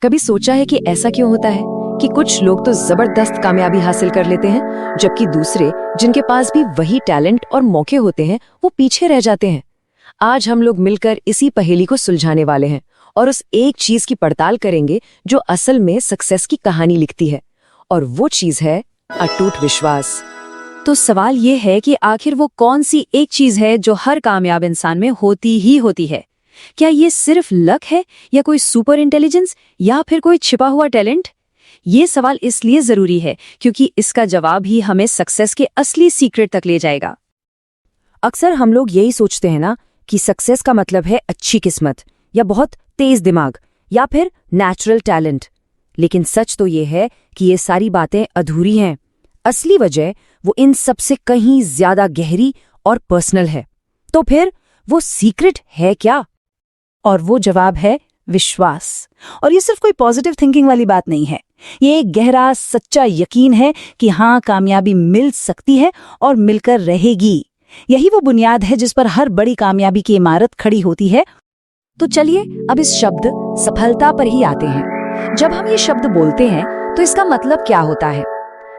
कभी सोचा है कि ऐसा क्यों होता है कि कुछ लोग तो जबरदस्त कामयाबी हासिल कर लेते हैं, जबकि दूसरे जिनके पास भी वही टैलेंट और मौके होते हैं वो पीछे रह जाते हैं। आज हम लोग मिलकर इसी पहेली को सुलझाने वाले हैं और उस एक चीज की पड़ताल करेंगे जो असल में सक्सेस की कहानी लिखती है, और वो चीज है अटूट विश्वास। तो सवाल ये है कि आखिर वो कौन सी एक चीज है जो हर कामयाब इंसान में होती ही होती है। क्या ये सिर्फ लक है, या कोई सुपर इंटेलिजेंस, या फिर कोई छिपा हुआ टैलेंट? ये सवाल इसलिए जरूरी है क्योंकि इसका जवाब ही हमें सक्सेस के असली सीक्रेट तक ले जाएगा। अक्सर हम लोग यही सोचते हैं ना कि सक्सेस का मतलब है अच्छी किस्मत, या बहुत तेज दिमाग, या फिर नेचुरल टैलेंट। लेकिन सच तो ये है कि ये सारी बातें अधूरी हैं। असली वजह वो इन सबसे कहीं ज्यादा गहरी और पर्सनल है। तो फिर वो सीक्रेट है क्या? और वो जवाब है विश्वास। और ये सिर्फ कोई पॉजिटिव थिंकिंग वाली बात नहीं है, ये एक गहरा सच्चा यकीन है कि हाँ, कामयाबी मिल सकती है और मिलकर रहेगी। यही वो बुनियाद है जिस पर हर बड़ी कामयाबी की इमारत खड़ी होती है। तो चलिए अब इस शब्द सफलता पर ही आते हैं। जब हम ये शब्द बोलते हैं तो इसका मतलब क्या होता है?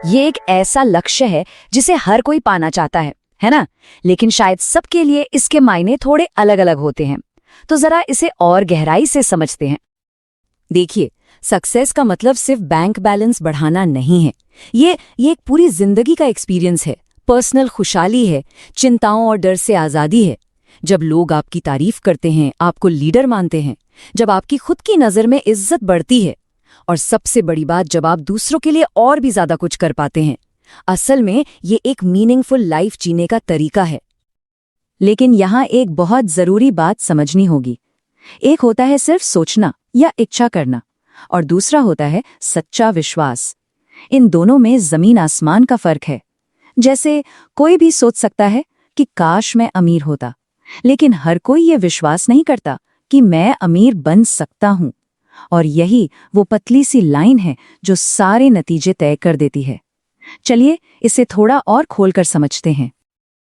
ये एक ऐसा लक्ष्य है जिसे हर कोई पाना चाहता है ना? लेकिन शायद सबके लिए इसके मायने थोड़े अलग अलग होते हैं। तो जरा इसे और गहराई से समझते हैं। देखिए, सक्सेस का मतलब सिर्फ बैंक बैलेंस बढ़ाना नहीं है। ये एक पूरी जिंदगी का एक्सपीरियंस है, पर्सनल खुशहाली है, चिंताओं और डर से आज़ादी है। जब लोग आपकी तारीफ करते हैं, आपको लीडर मानते हैं, जब आपकी खुद की नज़र में इज्जत बढ़ती है, और सबसे बड़ी बात, जब आप दूसरों के लिए और भी ज्यादा कुछ कर पाते हैं। असल में ये एक मीनिंगफुल लाइफ जीने का तरीका है। लेकिन यहाँ एक बहुत जरूरी बात समझनी होगी। एक होता है सिर्फ सोचना या इच्छा करना, और दूसरा होता है सच्चा विश्वास। इन दोनों में जमीन आसमान का फर्क है। जैसे कोई भी सोच सकता है कि काश मैं अमीर होता, लेकिन हर कोई ये विश्वास नहीं करता कि मैं अमीर बन सकता हूं। और यही वो पतली सी लाइन है जो सारे नतीजे तय कर देती है। चलिए इसे थोड़ा और खोलकर समझते हैं।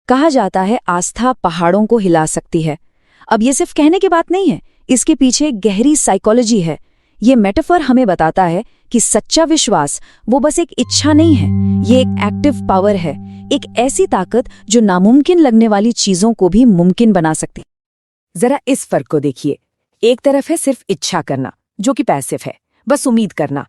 कहा जाता है आस्था पहाड़ों को हिला सकती है। अब ये सिर्फ कहने की बात नहीं है, इसके पीछे गहरी साइकोलॉजी है। ये मेटाफर हमें बताता है कि सच्चा विश्वास वो बस एक इच्छा नहीं है, ये एक एक्टिव पावर है, एक ऐसी ताकत जो नामुमकिन लगने वाली चीजों को भी मुमकिन बना सकती। जरा इस फर्क को देखिए। एक तरफ है सिर्फ इच्छा करना, जो कि पैसिव है, बस उम्मीद करना,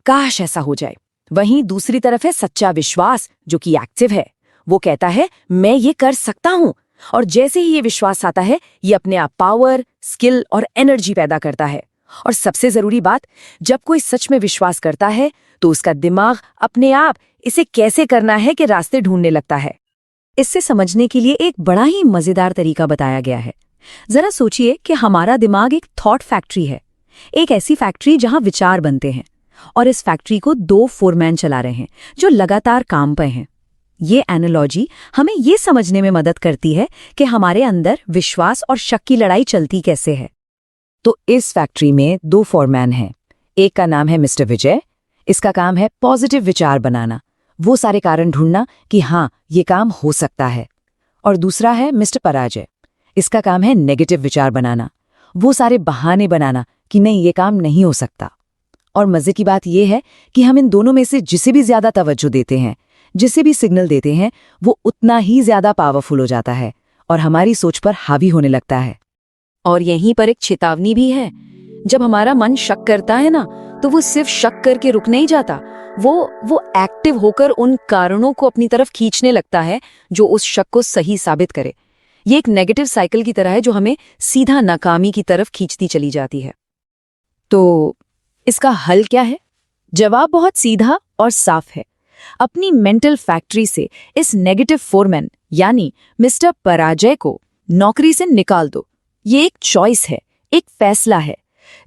काश ऐसा हो जाए। वहीं दूसरी तरफ है सच्चा विश्वास, जो कि एक्टिव है। वो कहता है मैं ये कर सकता हूं, और जैसे ही ये विश्वास आता है, ये अपने आप पावर, स्किल और एनर्जी पैदा करता है। और सबसे जरूरी बात, जब कोई सच में विश्वास करता है तो उसका दिमाग अपने आप इसे कैसे करना है कि रास्ते ढूंढने लगता है। इससे समझने के लिए एक बड़ा ही मजेदार तरीका बताया गया है। जरा सोचिए कि हमारा दिमाग एक थॉट फैक्ट्री है, एक ऐसी फैक्ट्री जहां विचार बनते हैं, और इस फैक्ट्री को 2 फोरमैन चला रहे हैं जो लगातार काम पर हैं। ये एनालॉजी हमें ये समझने में मदद करती है कि हमारे अंदर विश्वास और शक की लड़ाई चलती कैसे है। तो इस फैक्ट्री में 2 फोरमैन हैं। एक का नाम है मिस्टर विजय। इसका काम है पॉजिटिव विचार बनाना, वो सारे कारण ढूंढना कि हाँ, ये काम हो सकता है। और दूसरा है मिस्टर पराजय। इसका काम है नेगेटिव विचार बनाना, वो सारे बहाने बनाना कि नहीं, ये काम नहीं हो सकता। और मजे की बात यह है कि हम इन दोनों में से जिसे भी ज्यादा तवज्जो देते हैं, जिसे भी सिग्नल देते हैं, वो उतना ही ज्यादा पावरफुल हो जाता है और हमारी सोच पर हावी होने लगता है। और यहीं पर एक चेतावनी भी है। जब हमारा मन शक करता है ना, तो वो सिर्फ शक करके रुक नहीं जाता, वो एक्टिव होकर उन कारणों को अपनी तरफ खींचने लगता है जो उस शक को सही साबित करे। ये एक नेगेटिव साइकिल की तरह है जो हमें सीधा नाकामी की तरफ खींचती चली जाती है। तो इसका हल क्या है? जवाब बहुत सीधा और साफ है। अपनी मेंटल फैक्ट्री से इस नेगेटिव फोरमैन यानी मिस्टर पराजय को नौकरी से निकाल दो। ये एक चॉइस है, एक फैसला है।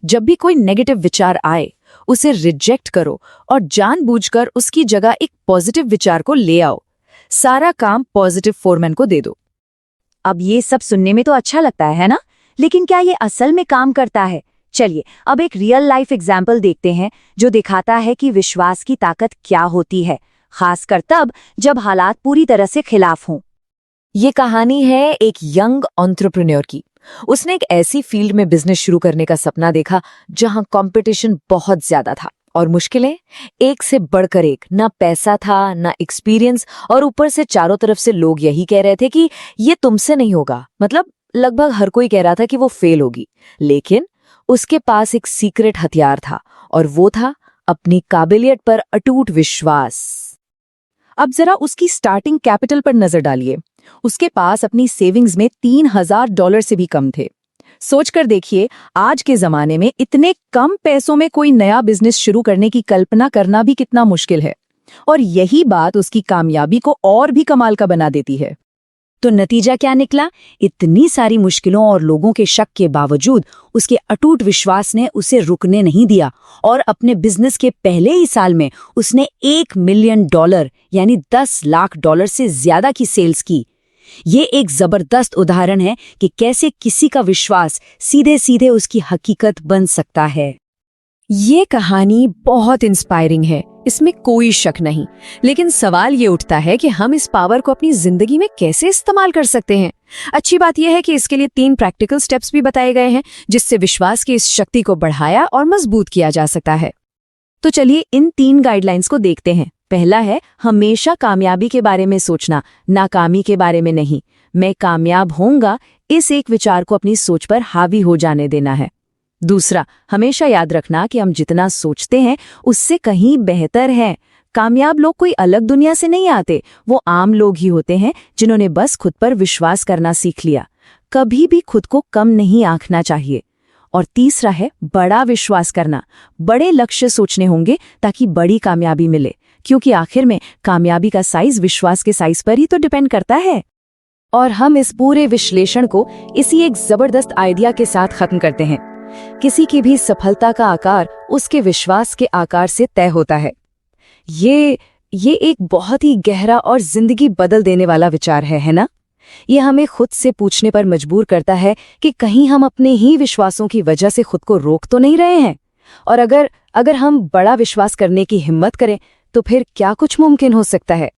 जब भी कोई नेगेटिव विचार आए, उसे रिजेक्ट करो और जानबूझकर उसकी जगह एक पॉजिटिव विचार को ले आओ। सारा काम पॉजिटिव फोरमैन को दे दो। अब ये सब सुनने में तो अच्छा लगता है ना? लेकिन क्या ये असल में काम करता है? चलिए अब एक रियल लाइफ एग्जाम्पल देखते हैं जो दिखाता है कि विश्वास की ताकत क्या होती है, खासकर तब जब हालात पूरी तरह से खिलाफ हों। ये कहानी है एक यंग एंटरप्रेन्योर की। उसने एक ऐसी फील्ड में बिजनेस शुरू करने का सपना देखा जहां कंपटीशन बहुत ज्यादा था और मुश्किलें एक से बढ़कर एक। ना पैसा था, ना एक्सपीरियंस, और ऊपर से चारों तरफ से लोग यही कह रहे थे कि ये तुमसे नहीं होगा। मतलब लगभग हर कोई कह रहा था कि वो फेल होगी। लेकिन उसके पास एक सीक्रेट हथियार था, और वो था अपनी काबिलियत पर अटूट विश्वास। अब जरा उसकी स्टार्टिंग कैपिटल पर नजर डालिए। उसके पास अपनी सेविंग्स में $3000 से भी कम थे। सोचकर देखिए, आज के जमाने में इतने कम पैसों में कोई नया बिजनेस शुरू करने की कल्पना करना भी कितना मुश्किल है। और यही बात उसकी कामयाबी को और भी कमाल का बना देती है। तो नतीजा क्या निकला? इतनी सारी मुश्किलों और लोगों के शक के बावजूद उसके अटूट विश्वास ने उसे रुकने नहीं दिया, और अपने बिजनेस के पहले ही साल में उसने $1 मिलियन यानी $10 लाख से ज्यादा की सेल्स की। ये एक जबरदस्त उदाहरण है कि कैसे किसी का विश्वास सीधे सीधे उसकी हकीकत बन सकता है। ये कहानी बहुत इंस्पायरिंग है, इसमें कोई शक नहीं। लेकिन सवाल ये उठता है कि हम इस पावर को अपनी जिंदगी में कैसे इस्तेमाल कर सकते हैं। अच्छी बात यह है कि इसके लिए 3 प्रैक्टिकल स्टेप्स भी बताए गए हैं, जिससे विश्वास की इस शक्ति को बढ़ाया और मजबूत किया जा सकता है। तो चलिए इन 3 गाइडलाइंस को देखते हैं। पहला है, हमेशा कामयाबी के बारे में सोचना, नाकामी के बारे में नहीं। मैं कामयाब होऊंगा, इस एक विचार को अपनी सोच पर हावी हो जाने देना है। दूसरा, हमेशा याद रखना कि हम जितना सोचते हैं उससे कहीं बेहतर है। कामयाब लोग कोई अलग दुनिया से नहीं आते, वो आम लोग ही होते हैं जिन्होंने बस खुद पर विश्वास करना सीख लिया। कभी भी खुद को कम नहीं आंकना चाहिए। और तीसरा है, बड़ा विश्वास करना। बड़े लक्ष्य सोचने होंगे ताकि बड़ी कामयाबी मिले, क्योंकि आखिर में कामयाबी का साइज विश्वास के साइज पर ही तो डिपेंड करता है। और हम इस पूरे विश्लेषण को इसी एक जबरदस्त आइडिया के साथ खत्म करते हैं। किसी की भी सफलता का आकार उसके विश्वास के आकार से तय होता है। ये एक बहुत ही गहरा और जिंदगी बदल देने वाला विचार है ना? ये हमें खुद से पूछने पर मजबूर करता है कि कहीं हम अपने ही विश्वासों की वजह से खुद को रोक तो नहीं रहे हैं। और अगर हम बड़ा विश्वास करने की हिम्मत करें तो फिर क्या कुछ मुमकिन हो सकता है।